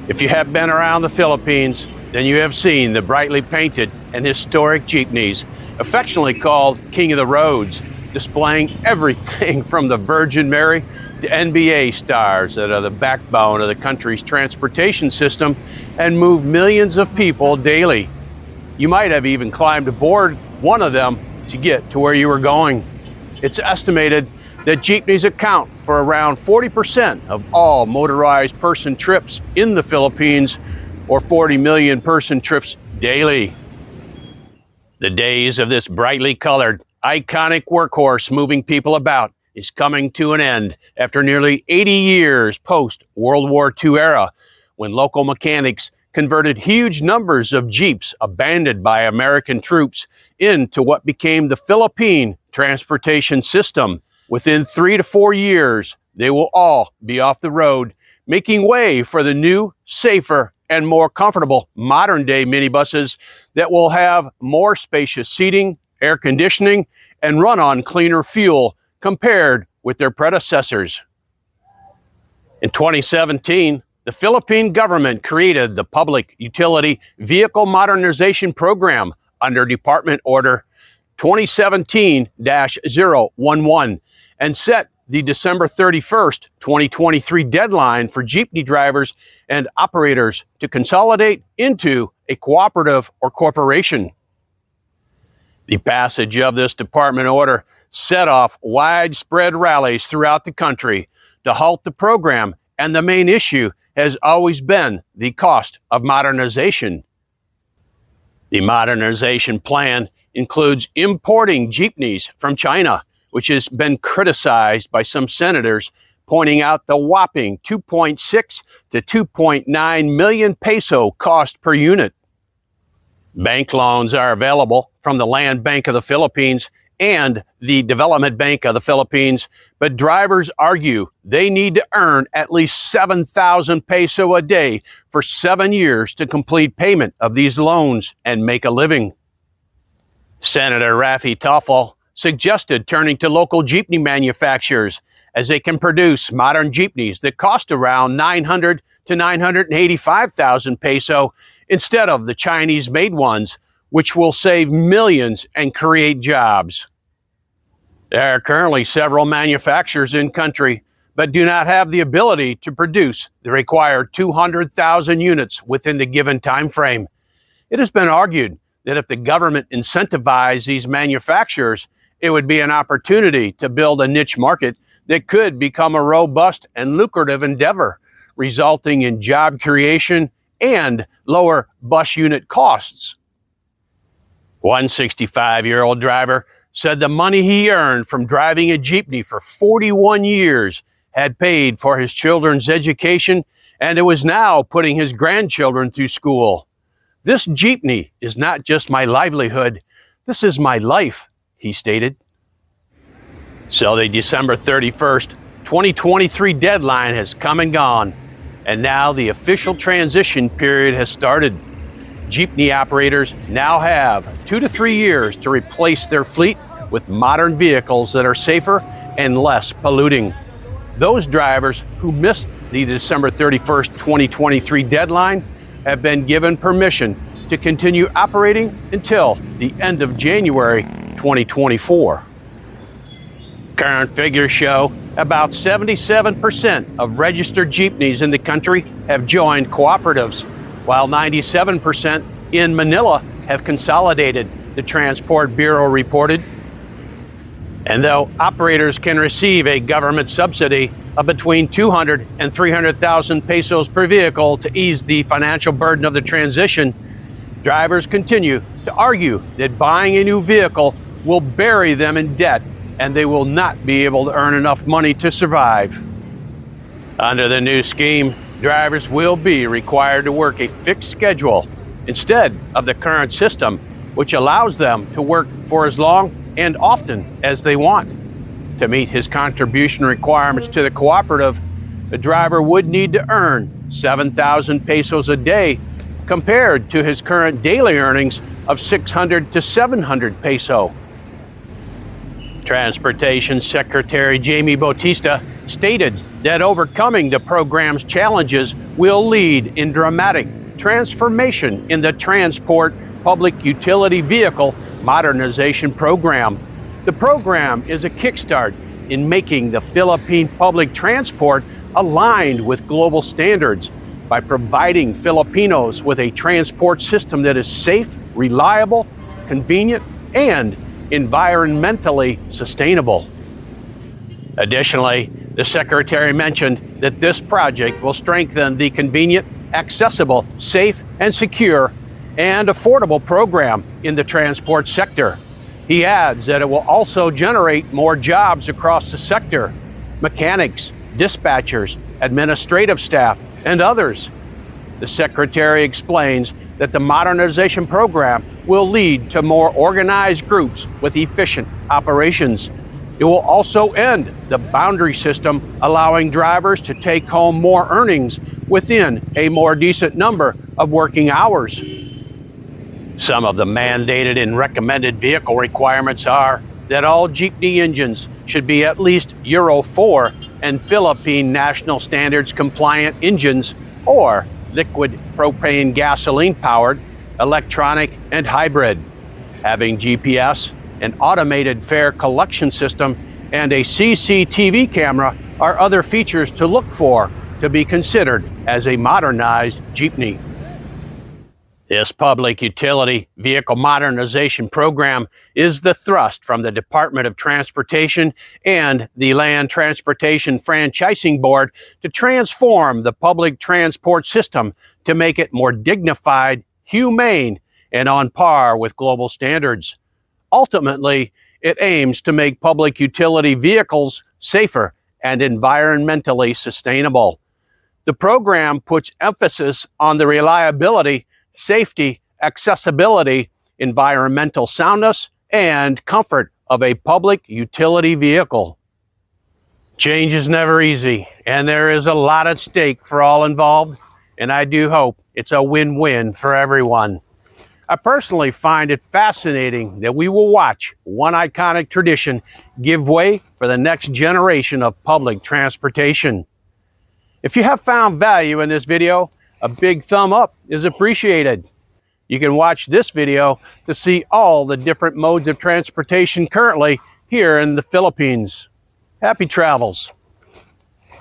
If you have been around the Philippines, then you have seen the brightly painted and historic jeepneys, affectionately called King of the Roads, displaying everything from the Virgin Mary to NBA stars that are the backbone of the country's transportation system and move millions of people daily. You might have even climbed aboard one of them to get to where you were going. It's estimated that jeepneys account for around 40% of all motorized person trips in the Philippines, or 40 million person trips daily. The days of this brightly colored, iconic workhorse moving people about is coming to an end after nearly 80 years post-World War II era, when local mechanics converted huge numbers of Jeeps abandoned by American troops into what became the Philippine transportation system. Within 3 to 4 years, they will all be off the road, making way for the new, safer, and more comfortable modern-day minibuses that will have more spacious seating, air conditioning, and run on cleaner fuel compared with their predecessors. In 2017, the Philippine government created the Public Utility Vehicle Modernization Program under Department Order 2017-011 and set the December 31st, 2023 deadline for jeepney drivers and operators to consolidate into a cooperative or corporation. The passage of this department order set off widespread rallies throughout the country to halt the program, and the main issue has always been the cost of modernization. The modernization plan includes importing jeepneys from China, which has been criticized by some senators, pointing out the whopping 2.6 to 2.9 million peso cost per unit. Bank loans are available from the Land Bank of the Philippines and the Development Bank of the Philippines, but drivers argue they need to earn at least 7,000 peso a day for 7 years to complete payment of these loans and make a living. Senator Raffy Toffel suggested turning to local jeepney manufacturers, as they can produce modern jeepneys that cost around 900 to 985,000 peso instead of the Chinese-made ones, which will save millions and create jobs. There are currently several manufacturers in country, but do not have the ability to produce the required 200,000 units within the given time frame. It has been argued that if the government incentivized these manufacturers, it would be an opportunity to build a niche market that could become a robust and lucrative endeavor, resulting in job creation and lower bus unit costs. One 65-year-old driver said the money he earned from driving a jeepney for 41 years had paid for his children's education, and it was now putting his grandchildren through school. "This jeepney is not just my livelihood, this is my life," he stated. So the December 31st, 2023 deadline has come and gone, and now the official transition period has started. Jeepney operators now have 2 to 3 years to replace their fleet with modern vehicles that are safer and less polluting. Those drivers who missed the December 31st, 2023 deadline have been given permission to continue operating until the end of January 2024. Current figures show about 77% of registered jeepneys in the country have joined cooperatives, while 97% in Manila have consolidated, the Transport Bureau reported. And though operators can receive a government subsidy of between 200 and 300,000 pesos per vehicle to ease the financial burden of the transition, drivers continue to argue that buying a new vehicle will bury them in debt and they will not be able to earn enough money to survive. Under the new scheme, drivers will be required to work a fixed schedule instead of the current system, which allows them to work for as long and often as they want. To meet his contribution requirements to the cooperative, the driver would need to earn 7,000 pesos a day compared to his current daily earnings of 600 to 700 peso. Transportation Secretary Jamie Bautista stated that overcoming the program's challenges will lead in dramatic transformation in the transport public utility vehicle modernization program. The program is a kickstart in making the Philippine public transport aligned with global standards by providing Filipinos with a transport system that is safe, reliable, convenient, and environmentally sustainable. Additionally, the Secretary mentioned that this project will strengthen the convenient, accessible, safe, and secure, and affordable program in the transport sector. He adds that it will also generate more jobs across the sector: mechanics, dispatchers, administrative staff, and others. The Secretary explains that the modernization program will lead to more organized groups with efficient operations. It will also end the boundary system, allowing drivers to take home more earnings within a more decent number of working hours. Some of the mandated and recommended vehicle requirements are that all jeepney engines should be at least Euro 4 and Philippine National Standards compliant engines, or liquid propane gasoline powered, electronic, and hybrid, having GPS, an automated fare collection system, and a CCTV camera are other features to look for to be considered as a modernized jeepney. This public utility vehicle modernization program is the thrust from the Department of Transportation and the Land Transportation Franchising Board to transform the public transport system to make it more dignified, humane, and on par with global standards. Ultimately, it aims to make public utility vehicles safer and environmentally sustainable. The program puts emphasis on the reliability, safety, accessibility, environmental soundness, and comfort of a public utility vehicle. Change is never easy, and there is a lot at stake for all involved, and I do hope it's a win-win for everyone. I personally find it fascinating that we will watch one iconic tradition give way for the next generation of public transportation. If you have found value in this video, a big thumb up is appreciated. You can watch this video to see all the different modes of transportation currently here in the Philippines. Happy travels.